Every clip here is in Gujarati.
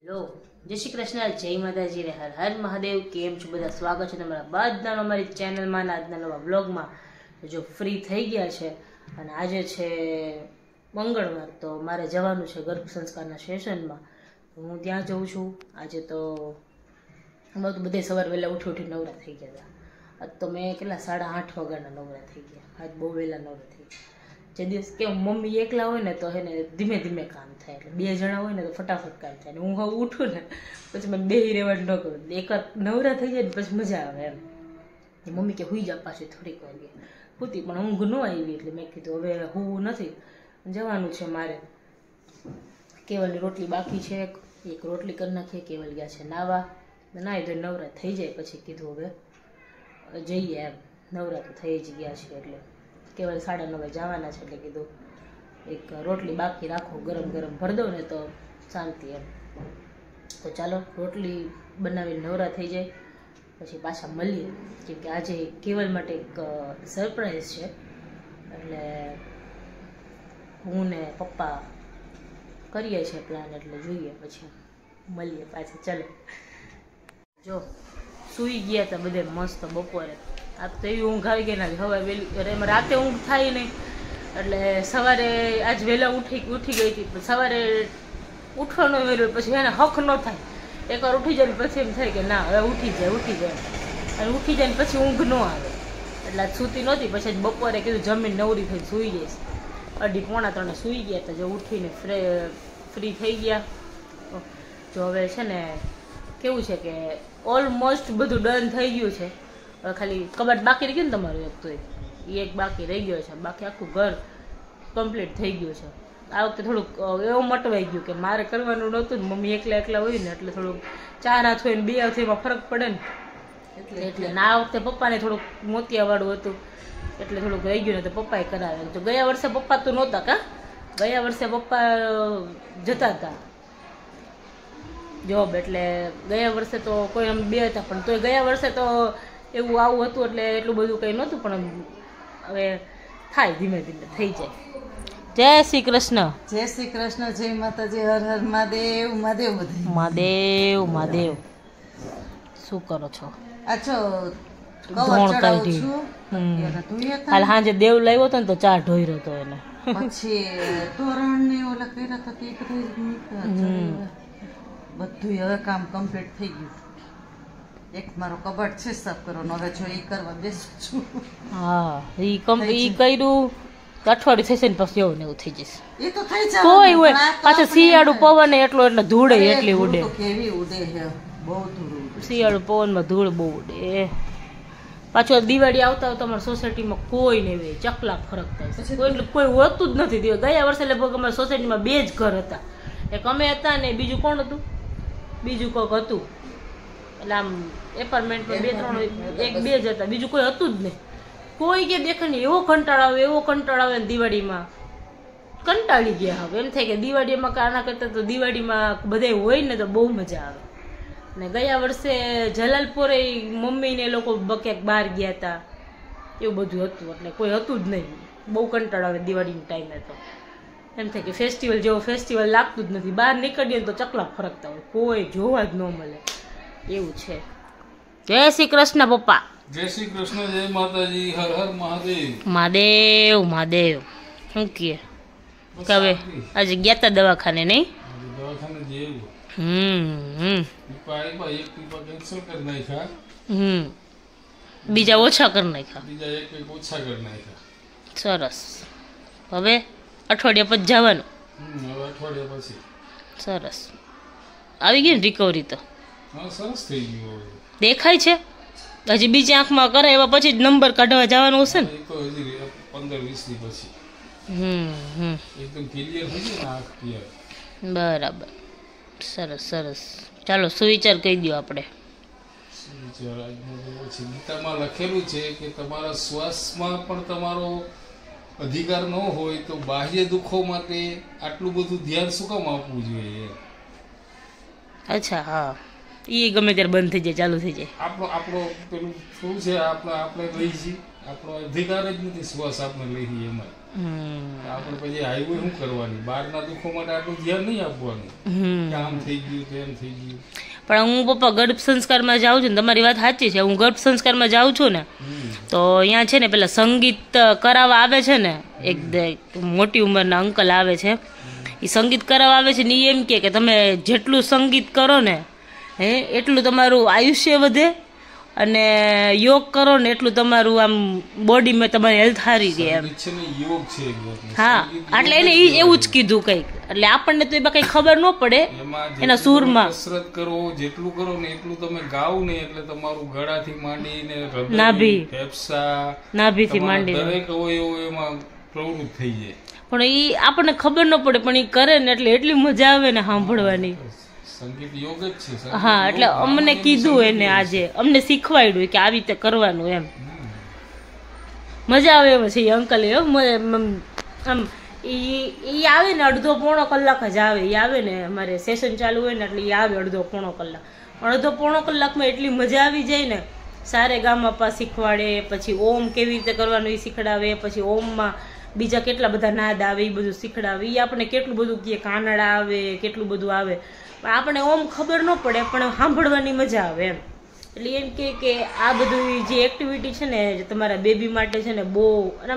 હેલો, જય શ્રી કૃષ્ણ, જય માતાજી, હર હર મહાદેવ. કેમ છો બધા? સ્વાગત છે તમારા બધાનો અમારી ચેનલમાં આજના નવા બ્લોગમાં. જો ફ્રી થઈ ગયા છે અને આજે છે મંગળવાર, તો મારે જવાનું છે ગર્ભ સંસ્કારના સેશનમાં. હું ત્યાં જઉં છું આજે. તો અમારે તો બધે સવાર વહેલા ઉઠી નવરા થઈ ગયા હતા. આજ તો મેં કેટલા 8:30 વાગ્યાના નવરા થઈ ગયા. આજ બહુ વહેલા નવરા થઈ ગયા. જે દિવસ કે મમ્મી એકલા હોય ને તો એને ધીમે ધીમે કામ થાય, એટલે 2 જણા હોય ને તો ફટાફટ કામ થાય. હું હવે ઉઠું ને પછી મને બેહી રહેવાનું ન કરું. એક નવરા થઈ જાય ને પછી મજા આવે એમ. મમ્મી કે હુઈ જા પાછી થોડીક વાગે. હુતી પણ ઊંઘ ન આવી, એટલે મેં કીધું હવે હું નથી જવાનું છે મારે. કેવલની રોટલી બાકી છે, એક રોટલી કરી નાખીએ. કેવલ ગયા છે નાવા, નાહી ધોઈ નવરા થઈ જાય પછી કીધું હવે જઈએ એમ. નવરા તો થઈ જ ગયા છે એટલે કેવલ 9:30 જવાના છે, એટલે કીધું એક રોટલી બાકી રાખો, ગરમ ગરમ ભરી દઉં ને તો શાંતિ એમ. તો ચાલો રોટલી બનાવીને નવરા થઈ જાય પછી પાછા મળીએ, કેમ કે આજે કેવલ માટે એક સરપ્રાઈઝ છે. એટલે હું ને પપ્પા કરીએ છીએ પ્લાન, એટલે જોઈએ પછી મળીએ પાછા. ચાલો, જો સૂઈ ગયા હતા બધે મસ્ત બપોરે. આ તો એવી ઊંઘ આવી ગઈ ને હવે વહેલી, એમાં રાતે ઊંઘ થાય નહીં, એટલે સવારે આજ વહેલા ઉઠી ગઈ હતી. પણ સવારે ઉઠવાનો વહેલો પછી એને હક ન થાય. એકવાર ઉઠી જાય ને પછી એમ થાય કે ના હવે ઉઠી જાય અને ઉઠી જાય ને પછી ઊંઘ ન આવે. એટલે આજ સૂતી નહોતી. પછી આજ બપોરે કીધું જમીન નવરી થઈને સૂઈ જઈશ. 2:30-3 સૂઈ ગયા હતા. જો ઉઠીને ફ્રી થઈ ગયા. જો હવે છે ને કેવું છે કે ઓલમોસ્ટ બધું ડન થઈ ગયું છે. હવે ખાલી કબાટ બાકી રહી ગયું ને તમારું એક, તો એ એક બાકી રહી ગયો છે. બાકી આખું ઘર કમ્પ્લીટ થઈ ગયું છે. આ વખતે થોડુંક એવું મટવાઈ ગયું કે મારે કરવાનું નહોતું ને, મમ્મી એકલા હોય ને એટલે થોડુંક 4 હાથ હોય ને 2 હાથ એમાં ફરક પડે ને, એટલે આ વખતે પપ્પાને થોડુંક મોતિયાવાળું હતું એટલે થોડુંક રહી ગયું ને, તો પપ્પાએ કરાવે. તો ગયા વર્ષે પપ્પા તો નહોતા કા, ગયા વર્ષે પપ્પા જતા હતા જોબ, એટલે ગયા વર્ષે તો કોઈ આમ 2 હતા. પણ તોય ગયા વર્ષે તો એવું આવું હતું એટલે એટલું બધું કંઈ નહોતું. પણ હવે થાય, ધીમે ધીમે થઈ જાય. જય શ્રી કૃષ્ણ. જય શ્રી કૃષ્ણ, જય માતાજી, હર હર મહાદેવ. મહાદેવ બધે મહાદેવ મહાદેવ. શું કરો છો? આછો ધોણ કાઢી. હાલ સાંજે દેવ લાવ્યો હતો ને તો ચા ઢોર્યો હતો એને. પછી તોરણ ને ઓલા કર્યા હતા તે બધું હવે કામ કમ્પ્લીટ થઈ ગયું. એક મારો કબાટ છે સાફ કરવાનો, હવે જો એ કરવા બેસું છું. હા, ઈ કર્યું અઠવાડિયું થશે ને પછી એવું ને એવું થઈ જશે. એ તો થઈ જાય કોઈ હોય પાછું શિયાળુ પવન એટલો એટલે ધૂળ એટલી ઉડે. કેવી ઉડે છે, બહુ ધૂળ. શિયાળુ પવનમાં ધૂળ બહુ ઉડે. પાછું દિવાળી આવતા આવતા અમારી સોસાયટીમાં કોઈ નહીં, ચકલા ફરક થાય. કોઈ હોતું જ નથી. ગયા વર્ષે લગભગ અમારી સોસાયટીમાં 2 જ ઘર હતા. એક અમે હતા ને બીજું કોણ હતું, બીજું કોઈક હતું. એટલે આમ એપાર્ટમેન્ટમાં 2-3 જ હતા, બીજું કોઈ હતું જ નહીં. કોઈ કે દેખે ને એવો કંટાળો આવે ને દિવાળીમાં કંટાળી ગયા. હવે એમ થાય કે દિવાળીમાં આના કરતા તો દિવાળીમાં બધા હોય ને તો બહુ મજા આવે. ને ગયા વર્ષે જલાલપુરે મમ્મીને લોકો ક્યાંક બહાર ગયા હતા, એવું બધું હતું. એટલે કોઈ હતું જ નહીં. બહુ કંટાળો આવે દિવાળીના ટાઈમે. તો એમ થાય કે ફેસ્ટિવલ જેવો ફેસ્ટિવલ લાગતું જ નથી. બહાર નીકળીએ ને તો ચકલા ફરકતા હોય, કોઈ જોવા જ ન મળે એવું છે. જય શ્રી કૃષ્ણ પપ્પા. જય શ્રી કૃષ્ણ, જય માતાજી, હર હર મહાદેવ. મહાદેવ મહાદેવ. શું કહે હવે આજે ગયા તા દવાખાને? નહીં, દવાખાને જેવું. એક પીપા કેન્સલ કરી નાખ્યા, બીજા ઓછા કરી નાખ્યા. બીજા એક ઓછા કરી નાખ્યા. સરસ. હવે અઠવાડિયા પછી જવાનું. હવે અઠવાડિયા પછી. સરસ. આવી ગઈ ને રિકવરી તો? હા, સરસ થઈ ગયું. દેખાય છે? હજી બીજી આંખમાં કરાવ્યા પછી જ નંબર કાઢવા જવાનું હશે ને? એ તો હજી 15-20 દી પછી એકદમ ક્લિયર થઈ જાય ને આંખ ક્લિયર. બરાબર. સરસ સરસ. ચાલો સુવિચાર કહી દો આપણે. ગીતામાં લખેલું છે કે તમારા શ્વાસમાં પણ તમારો અધિકાર ન હોય તો બાહ્ય દુઃખો માટે આટલું બધું ધ્યાન શું કામ આપવું જોઈએ? અચ્છા, હા. એ ગમે ત્યારે બંધ થઈ જાય, ચાલુ થઈ જાય. આપણો પેલું શું છે, આપણે લઈ છીએ, આપણો અધિકાર જ નથી શ્વાસ આપણે લઈ છીએ એમાં. આપણે પછી હાઈવે શું કરવાની, બહારના દુઃખો માટે આટલું ધ્યાન નહીં આપવાનું કે આમ થઈ ગયું તેમ થઈ ગયું. પણ હું પપ્પા ગર્ભ સંસ્કારમાં જાઉં છું ને, તમારી વાત સાચી છે, હું ગર્ભ સંસ્કારમાં જાઉં છું ને તો અહીંયા છે ને પેલા સંગીત કરાવવા આવે છે ને, એક મોટી ઉંમરના અંકલ આવે છે, એ સંગીત કરાવવા આવે છે ને એ એમ કે તમે જેટલું સંગીત કરો ને એટલું તમારું આયુષ્ય વધે, અને યોગ કરો ને એટલું તમારું આમ બોડીમાં તમારી હેલ્થ સારી રહે એમ. હા, એટલે એને એવું જ કીધું કંઈક, એટલે આપણને તો એમાં કઈ ખબર ન પડે એના સૂરમાં. કસરત કરો, જેટલું કરો ને એટલું તમે ગાવ ને એટલે તમારું ગળાથી માંડીને નાભી, ફેફસા, નાભીથી માંડી દરેક અવયવો એમાં પ્રવૃત્ત થઈ જાય. પણ એ આપણને ખબર ન પડે, પણ એ કરે ને એટલે એટલી મજા આવે ને સાંભળવાની. સંગીત યોગ જ છે. હા, એટલે અમને કીધું એને, આજે અમને શીખવાડ્યું કે આવી રીતે કરવાનું એમ. મજા આવે એમ છે એ અંકલ. આમ એ આવે ને અડધો પોણો કલાક જ આવે. એ આવે ને અમારે સેશન ચાલુ હોય ને એટલે એ આવે અડધો પોણો કલાક. અડધો પોણો કલાકમાં એટલી મજા આવી જાય ને. સારે ગામપા શીખવાડે, પછી ઓમ કેવી રીતે કરવાનું એ શીખડાવે, પછી ઓમમાં બીજા કેટલા બધા નાદ આવે એ બધું શીખડાવે. એ આપણે કેટલું બધું કહે, કાનડા આવે, કેટલું બધું આવે, પણ આપણે ઓમ ખબર ન પડે, પણ સાંભળવાની મજા આવે એમ. એટલે એમ કે આ બધું જે એક્ટિવિટી છે ને જે તમારા બેબી માટે છે ને બહુ, અને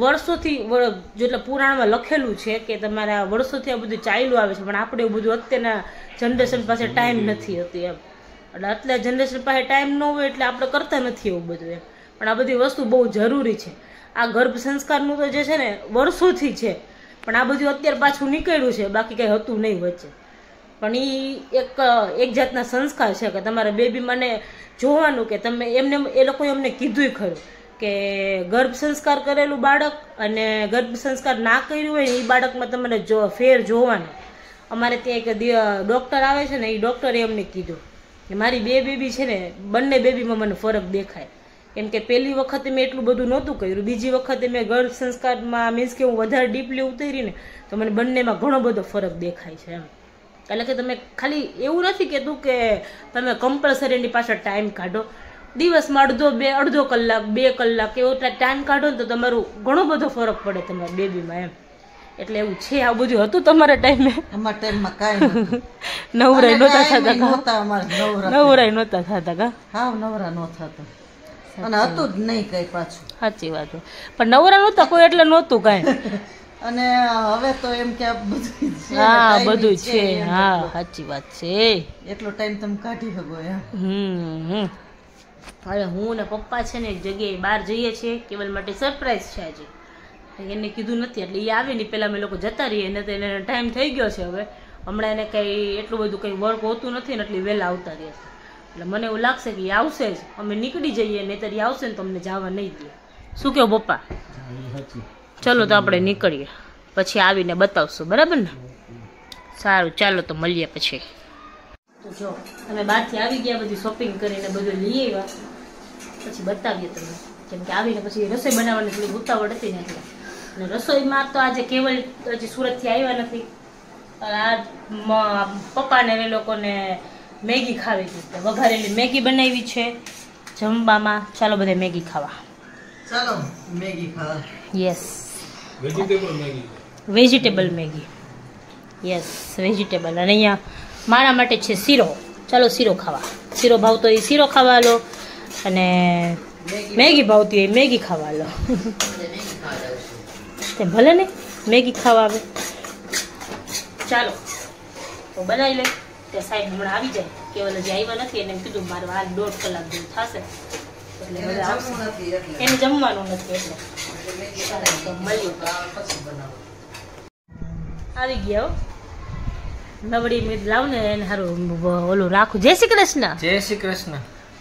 વર્ષોથી જેટલા પુરાણમાં લખેલું છે કે તમારા વર્ષોથી આ બધું ચાલ્યું આવે છે, પણ આપણે એવું બધું અત્યારના જનરેશન પાસે ટાઈમ નથી હોતી એમ. એટલે અત્યારે જનરેશન પાસે ટાઈમ ન હોય એટલે આપણે કરતા નથી એવું બધું એમ. પણ આ બધી વસ્તુ બહુ જરૂરી છે. આ ગર્ભ સંસ્કારનું તો જે છે ને વર્ષોથી છે, પણ આ બધું અત્યારે પાછું નીકળ્યું છે, બાકી કંઈ હતું નહીં વચ્ચે. પણ એ એક જાતના સંસ્કાર છે કે તમારા બેબી મને જોવાનું કે તમે એમને, એ લોકોએ અમને કીધું ખરું કે ગર્ભ સંસ્કાર કરેલું બાળક અને ગર્ભ સંસ્કાર ના કર્યું હોય ને એ બાળકમાં તમને ફેર જોવાનો. અમારે ત્યાં એક ડૉક્ટર આવે છે ને, એ ડૉક્ટરે અમને કીધું કે મારી બે બેબી છે ને, બંને બેબીમાં મને ફરક દેખાય. કેમ કે પહેલી વખતે મેં એટલું બધું નહોતું કર્યું, બીજી વખતે મેં ગર્ભ સંસ્કારમાં મીન્સ કે હું વધારે ડીપલી ઉતરી ને તો મને બંનેમાં ઘણો બધો ફરક દેખાય છે એમ. એટલે કે તમે ખાલી એવું નથી કહેતું કે તમે કમ્પલસરી એની પાછળ ટાઈમ કાઢો, દિવસમાં અડધો કલાક 2 કલાક એવો ટાઈમ કાઢો ને તો તમારું ઘણો બધો ફરક પડે તમારા બેબીમાં એમ. એટલે એવું છે. આ બધું હતું તમારા ટાઈમે? અમારા ટાઈમમાં કાંઈ નહોતું. નવરાય નહોતા થતા, નવરાય નહોતા થતા કા? હા, નવરા ન થતા, અને હતું જ નહીં કઈ પાછું. સાચી વાત. પણ નવરા નહોતા કોઈ એટલે નહોતું કાંઈ. અને હવે તો એમ કે બધું છે. હા, બધું છે. હા, સાચી વાત છે. એટલો ટાઈમ તમે કાઢી શકો એમ. હવે હું ને પપ્પા છે ને એક જગ્યાએ બહાર જઈએ છીએ, કેવલ માટે સરપ્રાઈઝ છે આજે. એને કીધું નથી એટલે એ આવે ને પહેલાં અમે લોકો જતા રહીએ ને, તો એને ટાઈમ થઈ ગયો છે હવે. હમણાં એને કંઈ એટલું બધું કંઈ વર્ક હોતું નથી ને એટલે વહેલા આવતા રહે છે. એટલે મને એવું લાગશે કે એ આવશે જ, અમે નીકળી જઈએ, નહીંતર એ આવશે ને તો અમને જવા નહીં દે. શું કહો પપ્પા? ચલો તો આપણે નીકળીએ, પછી આવીને બતાવશું, બરાબર ને? સારું, ચાલો તો મળીએ પછી. તો જો અમે બહારથી આવી ગયા, બધી શોપિંગ કરીને બધું લઈ આવ્યા, પછી બતાવીએ તમને. કેમ કે આવીને પછી રસોઈ બનાવવાની થોડી ઉતાવળ હતી ને એટલે. અને રસોઈમાં તો આજે કેવલ હજી સુરતથી આવ્યા નથી. આ પપ્પાને એ લોકોને મેગી ખાવી હતી, વઘારેલી મેગી બનાવી છે જમવામાં. ચાલો બધા મેગી ખાવા. ચાલો મેગી ખાવા. Yes, vegetable Maggi. Yes, vegetable. અને અહીંયા મારા માટે છે શીરો. ચાલો શીરો ખાવા. શીરો ભાવતો એ શીરો ખાવા લો, અને મેગી ભાવતી હોય મેગી ખાવા લો. તે ભલે ને મેગી ખાવા આવે. ચાલો તો બનાવી લે. તે સાહેબ હમણાં આવી જાય, કેવલ હજી આવ્યા નથી, એને કીધું મારે હાલ 1.5 કલાક જેવું થશે એટલે હવે આવશે. એને જમવાનું નથી એટલે મળ્યું. આવી ગયા નવડી. મેં લાવ ને એને સારું ઓલું રાખું. જય શ્રી કૃષ્ણ. જય શ્રી કૃષ્ણ.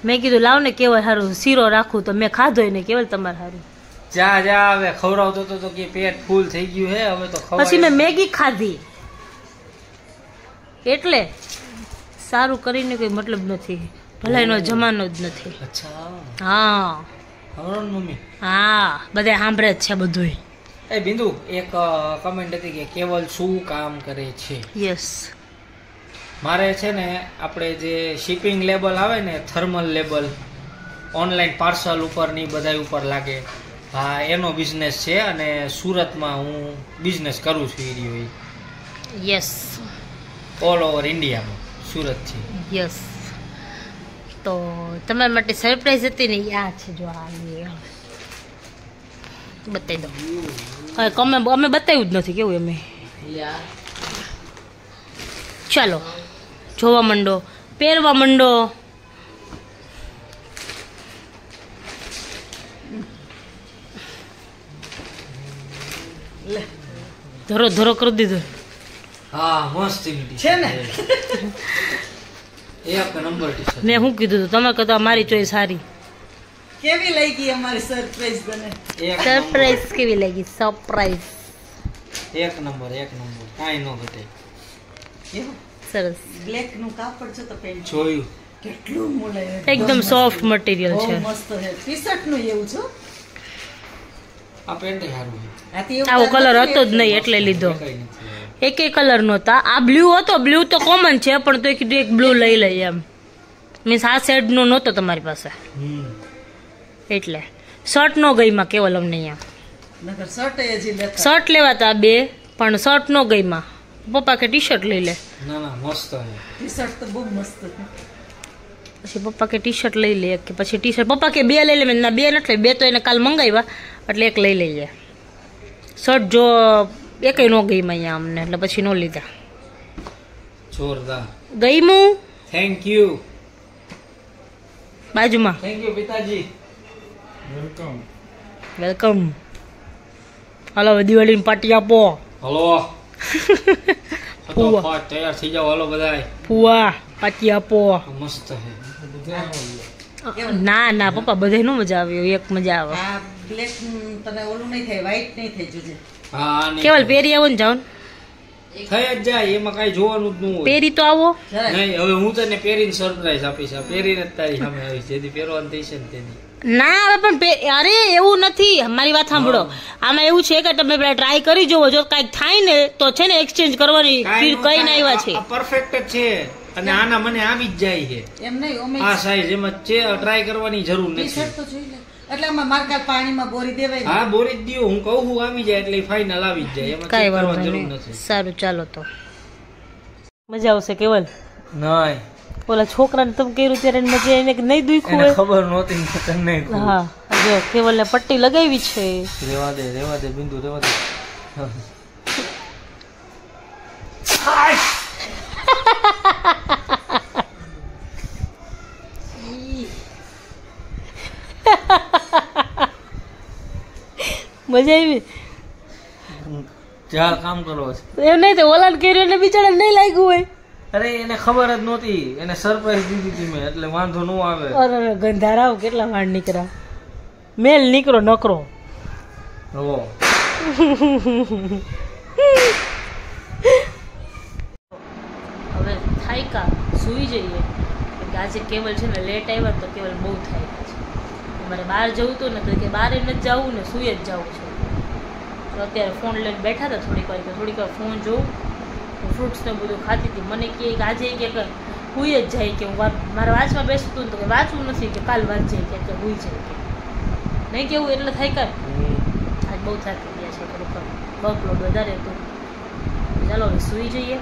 મેં કીધું લાવ ને કેવલ સારું શીરો રાખું, તો મેં ખાધો એને કેવલ તમારે સારું. જા જા હવે ખવડાવતો તો કે પેટ ફૂલ થઈ ગયું હે, હવે તો ખવાય. પછી મેં મેગી ખાધી એટલે સારું કરીને કોઈ મતલબ નથી, ભલાઈનો જમાનો જ નથી. અચ્છા, હા ખવડાવ મમ્મી. હા, બધા સાંભળે જ છે બધું. એ બિંદુ, એક કમેન્ટ હતી કે કેવલ શું કામ કરે છે. યસ, મારે છે ને આપણે જે શિપિંગ લેબલ આવે ને, થર્મલ લેબલ ઓનલાઈન પાર્સલ ઉપર ની બધા ઉપર લાગે, હા એનો બિઝનેસ છે અને સુરતમાં હું બિઝનેસ કરું છું. એ યસ ઓલ ઓવર ઇન્ડિયામાં સુરત છે. યસ. તો તમારા માટે સરપ્રાઈઝ હતી ને આ છે, જો આ બતાવી દો. હવે અમે બતાવ્યું જ નથી કેવું અમે. ચાલો જોવા માંડો, પહેરવા માંડો. ધરો ધરો કરી દીધો. હા મસ્ત છે ને. એક નંબર ટી-શર્ટ. મેં શું કીધું હતું, તમે કહેતા મારી ચોઈસ સારી. કેવી લઈ ગઈ અમારી સરપ્રાઈઝ તને? સરપ્રાઈઝ કેવી લાગી? સરપ્રાઈઝ એક નંબર કાંઈ ન ઘટે. સરસ. બ્લેક નું કાપડ છે તો પેન્ટ જોયું કેટલું મુલાયમ, એકદમ સોફ્ટ મટીરિયલ બહુ છે. મસ્ત છે. ટી-શર્ટ નું એવું છે. આ પેન્ટ સારું છે. આથી એવું આવો કલર લાગે હતો જ ને નહીં એટલે લીધો. કઈ નથી. એક કલર નહોતા. આ બ્લુ હતો, બ્લુ તો કોમન છે પણ તો કીધું એક બ્લુ લઈ લઈએ એમ. મીન્સ આ શેડ નો નહોતો તમારી પાસે એટલે શર્ટ નો ગઈમાં કેવલ અમને અહીંયા. નકર શર્ટ હજી લેતા. શર્ટ લેવા હતા બે પણ શર્ટ નો ગઈમાં. પપ્પા કે ટી શર્ટ લઈ લે. ના મસ્ત છે. ટી-શર્ટ તો બહુ મસ્ત છે. પછી પપ્પા કે ટી શર્ટ લઈ લે કે પછી ટી શર્ટ પપ્પા કે બે લઈ લે. મેં ના બે નથી, બે તો એને કાલ મંગાવ્યા એટલે એક લઈ લઈએ. શર્ટ જો એકેય નો ગઈમાં અહીંયા અમને એટલે પછી નો લીધા. જોરદાર. ગઈમું થેન્ક યુ. બાજુમાં થેન્ક યુ પિતાજી. વેલકમ. હાલો દિવાળીની પાર્ટી આપો. હલો ફટાફટ તૈયાર થઈ જાઓ. હાલો બધાય. ફુવા પાર્ટી આપો. મસ્ત છે. ના ના પપ્પા બધે નો મજા આવે, એક મજા આવે. આ બ્લેક તને ઓલું નહીં થાય, વ્હાઈટ નહીં થાય જોજે. હા કેવલ પહેરી આવો ને જાઓ ને. થઈ જ જાય, એમાં કઈ જોવાનું જ ન હોય. પહેરી તો આવો. નહીં હવે હું તને પહેરીને સરપ્રાઈઝ આપીશ. આ પહેરીને જ તારી સામે આવીશ. જેથી પહેરવાનું થઈ છે ને તેની. ના હવે પણ અરે એવું નથી, મારી વાત સાંભળો. આમાં એવું છે કે તમે ટ્રાય કરી જોવો, જો કઈક થાય ને તો છે ને એક્સચેન્જ કરવાની કઈ ના આવ્યા છે. પરફેક્ટ જ છે અને આના મને આવી જ જાય છે. એમ નહીં ઓમે આ સાઈઝ એમાં છે, ટ્રાય કરવાની જરૂર નથી. ટી-શર્ટ તો જોઈ લે. એટલે આમાં મારકા પાણીમાં બોરી દેવાય ને. હા બોરી જ દ્યો. હું કહું હું આવી જાય એટલે ફાઇનલ આવી જ જાય. એમાં કઈ check વાંધો કરવાની જરૂર નહીં. નથી. સારું ચાલો તો મજા આવશે. કેવલ નહીં ઓલા છોકરાને તમે કર્યું ત્યારે એને મજા એને નહીં દુખ્યું એને હોય. ખબર નહોતી ને તને હા જો કેવલને પટ્ટી લગાવી છે. રેવા દે બિંદુ રેવા દે. મજા આવી. ચાલ કામ કરો. એમ નહીં તો ઓલાને કર્યું એને બિચારા નહીં લાગ્યું હોય. અરે એને ખબર જ નહોતી. એને સરપ્રાઈઝ દીધી હતી મેં એટલે વાંધો ન આવે. અરે ગંધારાવ કેટલા વાળ નીકળ્યા. મેલ નીકળો નકરો. હો હવે થાયકા સૂઈ જઈએ. આજે કેવલ છે ને લેટ આવ્યા તો કેવલ બહુ થાયકા છે. મારે બહાર જવું હતું ને તો કે બહાર નથી જવું ને સૂઈ જ જવું છે. તો અત્યારે ફોન લઈને બેઠા હતા થોડીક વાર ફોન જોઉં. ફ્રૂટ્સ ને બધું ખાતી હતી. મને કહે કે આજે કે હુઈ જ જાય કે હું મારે વાંચવા બેસતું ને તો કે વાંચવું નથી કે કાલ વાંચજે કે હુઈ જાય કે નહીં કેવું એટલે થાય કાંઈ. આજ બહુ થાકી ગયા છે થોડુંક વર્કલોડ વધારે હતું. ચાલો હવે સૂઈ જઈએ.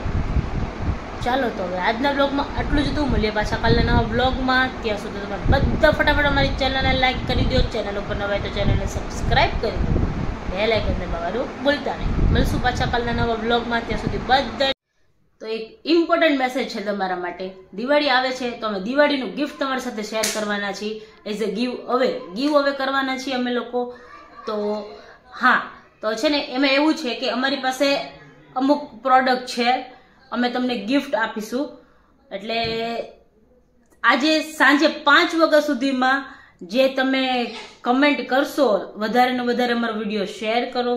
ચાલો તો હવે આજના બ્લોગમાં આટલું જ હતું. મળીએ પાછા કાલના નવા બ્લોગમાં. ત્યાં સુધી તમારે બધા ફટાફટ અમારી ચેનલને લાઈક કરી દો. ચેનલ ઉપર નવા હોય તો ચેનલને સબસ્ક્રાઈબ કરી દો. બે લાઈકન દબાવવાનું ભૂલતા નહીં. મળશું પાછા કાલના નવા બ્લોગમાં. ત્યાં સુધી બધા. તો એક ઇમ્પોર્ટન્ટ મેસેજ છે તમારા માટે. દિવાળી આવે છે તો અમે દિવાળીનું ગિફ્ટ તમારી સાથે શેર કરવાના છીએ. એઝ અ ગીવ અવે કરવાના છીએ અમે લોકો. તો હા તો છે ને એમાં એવું છે કે અમારી પાસે અમુક પ્રોડક્ટ છે, અમે તમને ગિફ્ટ આપીશું. એટલે આજે સાંજે 5 વાગ્યા સુધીમાં જે તમે કમેન્ટ કરશો, વધારે ને વધારે અમારો વિડીયો શેર કરો,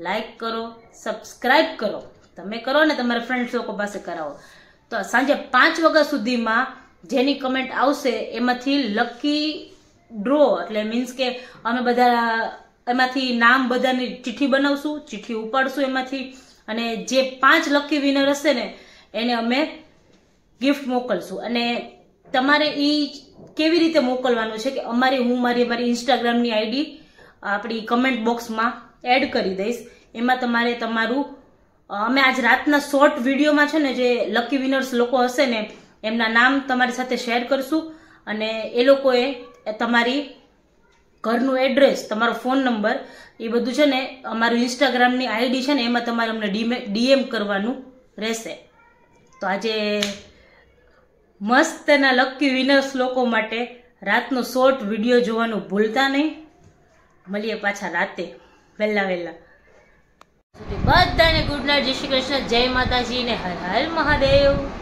લાઈક કરો, સબસ્ક્રાઈબ કરો. તમે કરો ને તમારા ફ્રેન્ડ્સ લોકો પાસે કરાવો. તો સાંજે 5 વાગ્યા સુધીમાં જેની કમેન્ટ આવશે એમાંથી લકી ડ્રો, એટલે મીન્સ કે અમે બધા એમાંથી નામ બધાની ચિઠ્ઠી બનાવશું, ચિઠ્ઠી ઉપાડશું એમાંથી, અને જે 5 લકી વિનર હશે ને એને અમે ગિફ્ટ મોકલશું. અને તમારે એ કેવી રીતે મોકલવાનું છે કે હું મારી ઇન્સ્ટાગ્રામની આઈડી આપણી કમેન્ટ બોક્સમાં એડ કરી દઈશ. એમાં તમારે તમારું અમે આજ રાતના શોર્ટ વિડીયોમાં છે ને જે લકી વિનર્સ લોકો હશે ને એમના નામ તમારી સાથે શેર કરશું અને એ લોકોએ તમારી ઘરનું એડ્રેસ, તમારો ફોન નંબર એ બધું છે ને અમારું ઇન્સ્ટાગ્રામની આઈડી છે ને એમાં તમારે અમને ડીએમ કરવાનું રહેશે. તો આજે મસ્તના લકી વિનર્સ લોકો માટે રાતનો શોર્ટ વિડીયો જોવાનું ભૂલતા નહીં. મળીએ પાછા રાતે વહેલા. બધાને ગુડ નાઇટ, જય શ્રી કૃષ્ણ, જય માતાજી ને હર હર મહાદેવ.